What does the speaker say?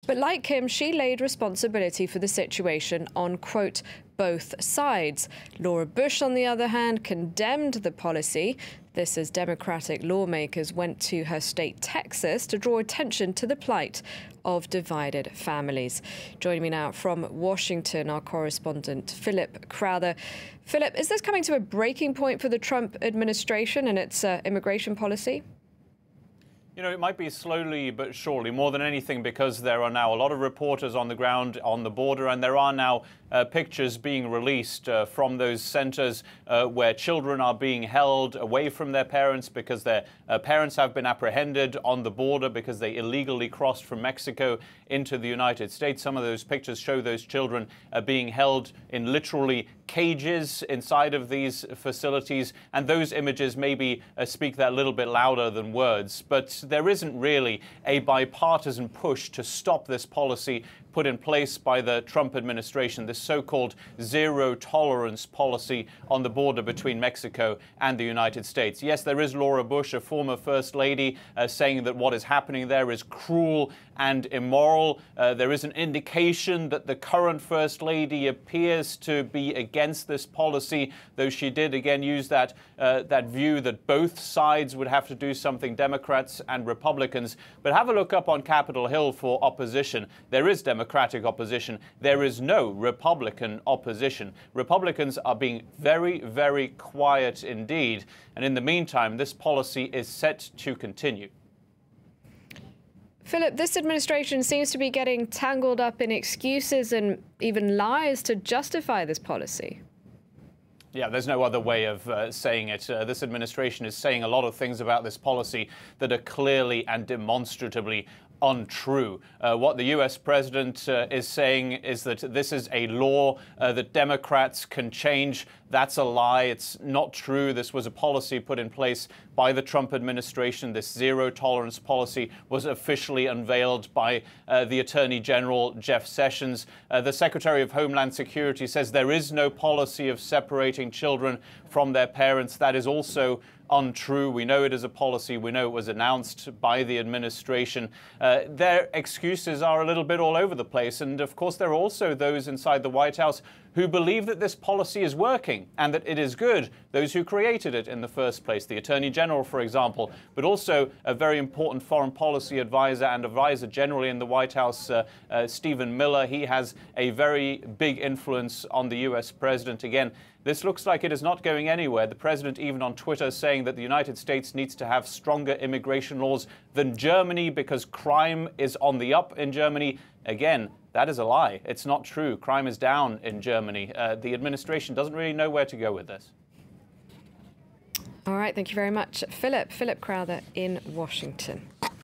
But like him, she laid responsibility for the situation on, quote, both sides. Laura Bush, on the other hand, condemned the policy. This as Democratic lawmakers went to her state, Texas, to draw attention to the plight of divided families. Joining me now from Washington, our correspondent, Philip Crowther. Philip, is this coming to a breaking point for the Trump administration and its immigration policy? You know, it might be slowly but surely, more than anything, because there are now a lot of reporters on the ground on the border, and there are now pictures being released from those centers where children are being held away from their parents because their parents have been apprehended on the border because they illegally crossed from Mexico into the United States. Some of those pictures show those children being held in literally cages inside of these facilities, and those images maybe speak that little bit louder than words. But there isn't really a bipartisan push to stop this policy put in place by the Trump administration, this so-called zero tolerance policy on the border between Mexico and the United States. Yes, there is Laura Bush, a former First Lady, saying that what is happening there is cruel and immoral. There is an indication that the current First Lady appears to be against this policy, though she did again use that view that both sides would have to do something, Democrats and Republicans. But have a look up on Capitol Hill for opposition. There is Democratic opposition. There is no Republican opposition. Republicans are being very, very quiet indeed. And in the meantime, this policy is set to continue. Philip, this administration seems to be getting tangled up in excuses and even lies to justify this policy. Yeah, there's no other way of saying it. This administration is saying a lot of things about this policy that are clearly and demonstratively untrue. What the U.S. president is saying is that this is a law that Democrats can change. That's a lie. It's not true. This was a policy put in place by the Trump administration. This zero tolerance policy was officially unveiled by the Attorney General, Jeff Sessions. The Secretary of Homeland Security says there is no policy of separating children from their parents. That is also untrue. We know it is a policy. We know it was announced by the administration. Their excuses are a little bit all over the place. And of course, there are also those inside the White House who believe that this policy is working and that it is good, those who created it in the first place, the Attorney General, for example, but also a very important foreign policy advisor and advisor generally in the White House, Stephen Miller. He has a very big influence on the U.S. president. Again, this looks like it is not going anywhere. The president even on Twitter saying that the United States needs to have stronger immigration laws than Germany because crime is on the up in Germany. Again, that is a lie. It's not true. Crime is down in Germany. The administration doesn't really know where to go with this. All right. Thank you very much, Philip. Philip Crowther in Washington.